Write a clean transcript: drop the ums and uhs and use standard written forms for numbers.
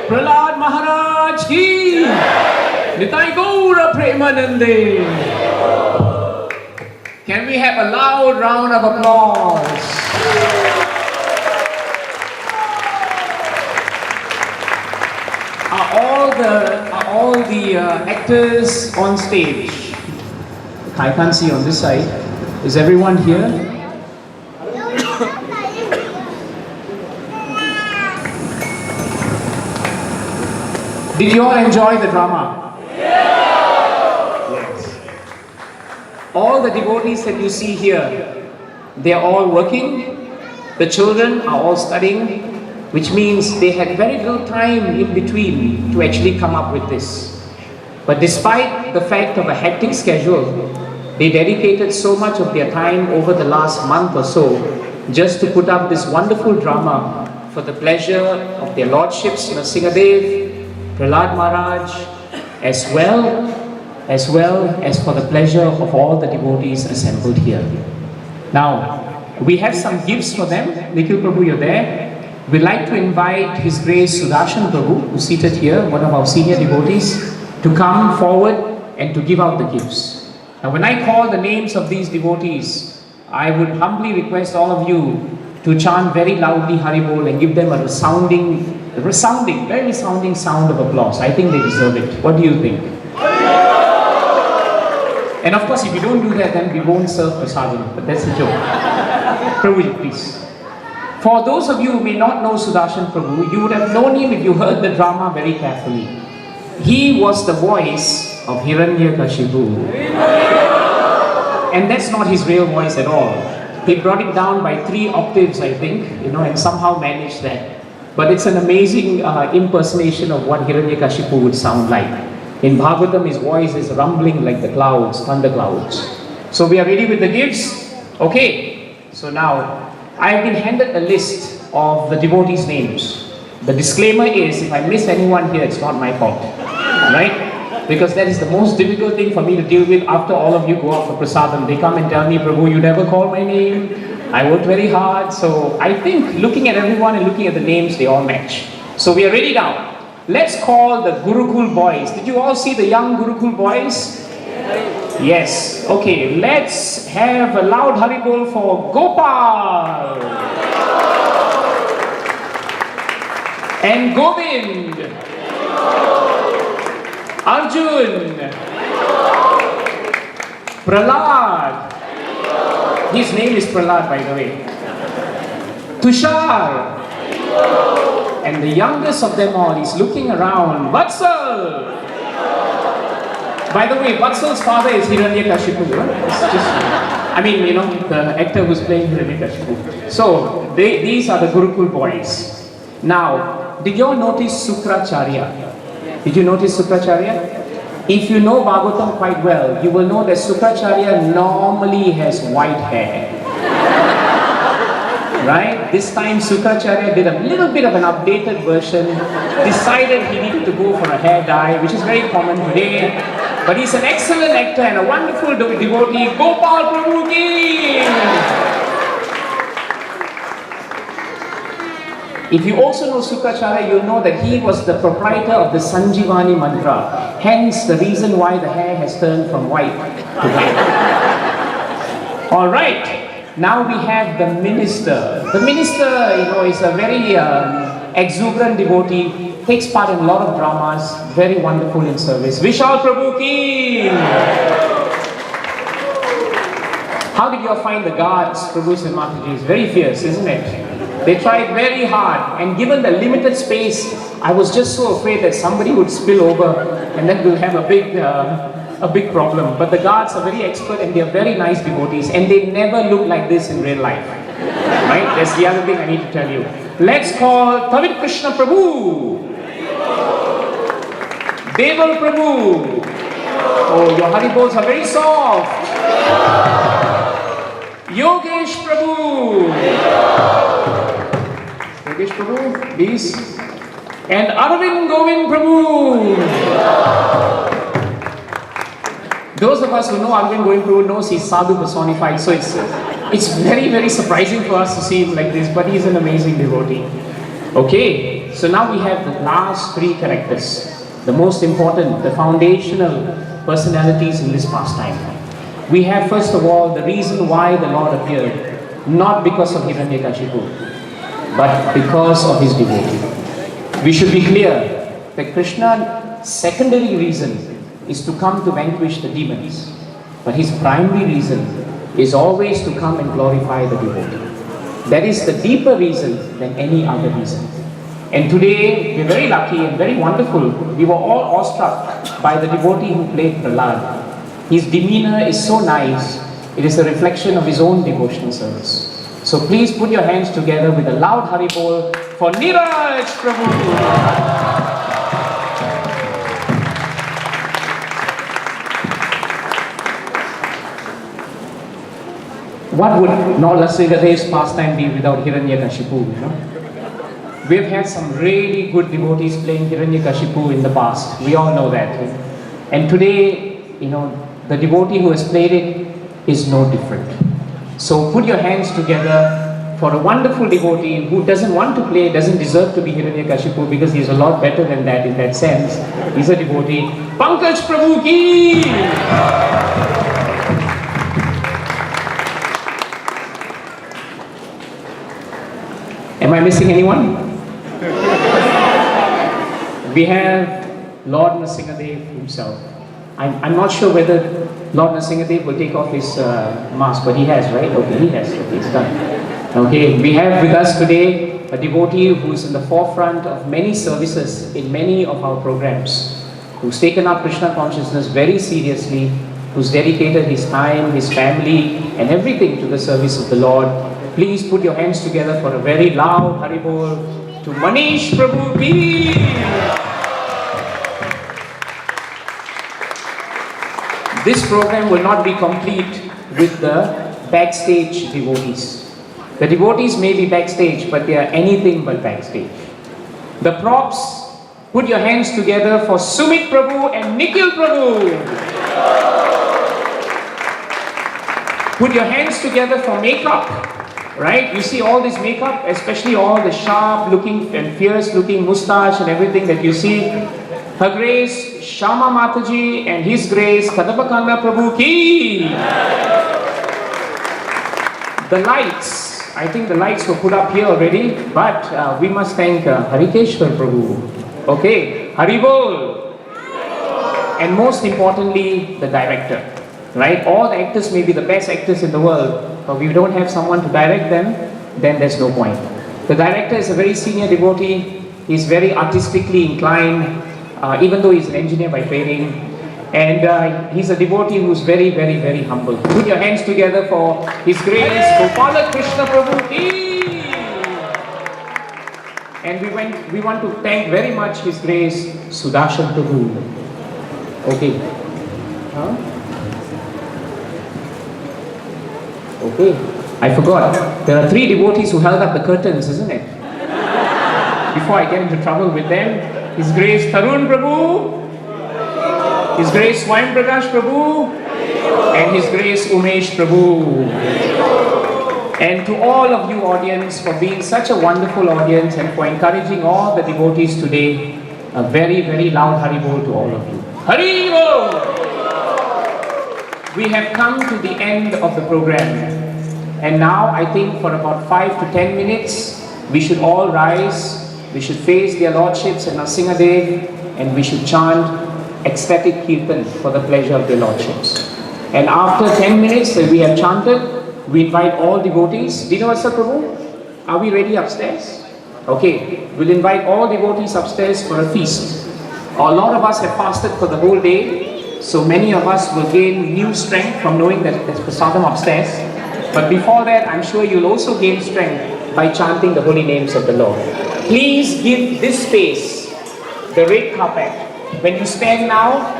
Prahlad Maharaj ki! Nitai Gaura Premanande! Can we have a loud round of applause? Are all the actors on stage? I can't see on this side. Is everyone here? Did you all enjoy the drama? Yes. All the devotees that you see here, they are all working. The children are all studying, which means they had very little time in between to actually come up with this. But despite the fact of a hectic schedule, they dedicated so much of their time over the last month or so just to put up this wonderful drama for the pleasure of their lordships, Narasimhadev, Prahlad Maharaj, as well as for the pleasure of all the devotees assembled here. Now, we have some gifts for them. Nikhil Prabhu, you're there. We'd like to invite His Grace Sudarshan Prabhu, who's seated here, one of our senior devotees, to come forward and to give out the gifts. Now, when I call the names of these devotees, I would humbly request all of you to chant very loudly Haribol and give them a resounding, very resounding sound of applause. I think they deserve it. What do you think? And of course, if you don't do that, then we won't serve prasadam. But that's a joke. Prabhu, please. For those of you who may not know Sudarshan Prabhu, you would have known him if you heard the drama very carefully. He was the voice of Hiranyakashipu. And that's not his real voice at all. He brought it down by 3 octaves, I think, and somehow managed that. But it's an amazing impersonation of what Hiranyakashipu would sound like. In Bhagavatam, his voice is rumbling like the clouds, thunder clouds. So we are ready with the gifts? Okay. So now, I have been handed a list of the devotees' names. The disclaimer is, if I miss anyone here, it's not my fault. Right? Because that is the most difficult thing for me to deal with after all of you go out for prasadam. They come and tell me, Prabhu, you never call my name. I worked very hard. So I think looking at everyone and looking at the names, they all match. So we are ready now. Let's call the Gurukul boys. Did you all see the young Gurukul boys? Yes. Okay, let's have a loud Haribol for Gopal and Govind, Arjun, Prahlad. His name is Prahlad, by the way. Tushar. And the youngest of them all is looking around. Vatsal! By the way, Vatsal's father is Hiranyakashipu. The actor who's playing Hiranyakashipu. So, these are the Gurukul boys. Now, did you all notice Sukracharya? Did you notice Sukracharya? If you know Bhagavatam quite well, you will know that Sukracharya normally has white hair. Right? This time Sukracharya did a little bit of an updated version, decided he needed to go for a hair dye, which is very common today. But he's an excellent actor and a wonderful devotee. Gopal Prabhu ki! If you also know Sukracharya, you'll know that he was the proprietor of the Sanjivani mantra. Hence the reason why the hair has turned from white to black. Alright. Now we have the minister. The minister, is a very exuberant devotee, takes part in a lot of dramas, very wonderful in service. Vishal Prabhu ki! How did you all find the guards, Prabhus and Mataji's? Very fierce, isn't it? They tried very hard, and given the limited space, I was just so afraid that somebody would spill over, and then we'll have a big problem. But the guards are very expert and they are very nice devotees, and they never look like this in real life. Right? That's the other thing I need to tell you. Let's call Tavit Krishna Prabhu. Deval Prabhu. Oh, your Haribols are very soft. Yogesh Prabhu. Yogesh Prabhu, please. And Arvind Govind Prabhu. Those of us who know Arvind Govind Prabhu knows he's sadhu personified, so it's very, very surprising for us to see him like this, but he's an amazing devotee. Okay, so now we have the last three characters, the most important, the foundational personalities in this pastime. We have first of all the reason why the Lord appeared, not because of Hiranyakashipu, but because of his devotee. We should be clear that Krishna's secondary reason is to come to vanquish the demons, but his primary reason is always to come and glorify the devotee. That is the deeper reason than any other reason. And today, we're very lucky and very wonderful. We were all awestruck by the devotee who played Prahlad. His demeanor is so nice. It is a reflection of his own devotional service. So please put your hands together with a loud Haribol for Niraj Prabhu. What would Narasimhadev's pastime be without Hiranyakashipu, you know? We've had some really good devotees playing Hiranyakashipu in the past. We all know that. And today, you know, the devotee who has played it is no different. So put your hands together for a wonderful devotee who doesn't want to play, doesn't deserve to be Hiranyakashipu because he's a lot better than that in that sense. He's a devotee. Pankaj Prabhu ki! Am I missing anyone? We have Lord Narasimhadev himself. I'm not sure whether Lord Narasimhadev will take off his mask, but he has, right? Okay, he has. Okay, it's done. Okay, we have with us today a devotee who's in the forefront of many services in many of our programs, who's taken up Krishna consciousness very seriously, who's dedicated his time, his family, and everything to the service of the Lord. Please put your hands together for a very loud Haribol to Manish Prabhu ki! This program will not be complete with the backstage devotees. The devotees may be backstage, but they are anything but backstage. The props, put your hands together for Sumit Prabhu and Nikhil Prabhu. Put your hands together for makeup. Right? You see all this makeup, especially all the sharp looking and fierce looking moustache and everything that you see. Her Grace Shama Mataji and His Grace Kadapakanda Prabhu ki! The lights, I think the lights were put up here already, but we must thank Harikeshwar Prabhu. Okay, Haribol! And most importantly, the director. Right? All the actors may be the best actors in the world, but if we don't have someone to direct them, then there's no point. The director is a very senior devotee. He's very artistically inclined, even though he's an engineer by training. And he's a devotee who's very, very, very humble. Put your hands together for His Grace Gopala Krishna Prabhu ki! And we want to thank very much His Grace Sudarshan Prabhu. Okay. Huh? Okay, I forgot. There are three devotees who held up the curtains, isn't it? Before I get into trouble with them, His Grace Tarun Prabhu, His Grace Swayam Prakash Prabhu, and His Grace Umesh Prabhu. And to all of you audience for being such a wonderful audience and for encouraging all the devotees today, a very, very loud Haribol to all of you. Haribol! We have come to the end of the program, and now I think for about 5 to 10 minutes we should all rise, we should face their lordships and Narasimhadev, and we should chant ecstatic kirtan for the pleasure of their lordships. And after 10 minutes that we have chanted, we invite all devotees. Dinawasa Prabhu, are we ready upstairs? Okay, we'll invite all devotees upstairs for a feast. A lot of us have fasted for the whole day, so many of us will gain new strength from knowing that there's prasadam upstairs. But before that, I'm sure you'll also gain strength by chanting the holy names of the Lord. Please give this space the red carpet. When you stand now,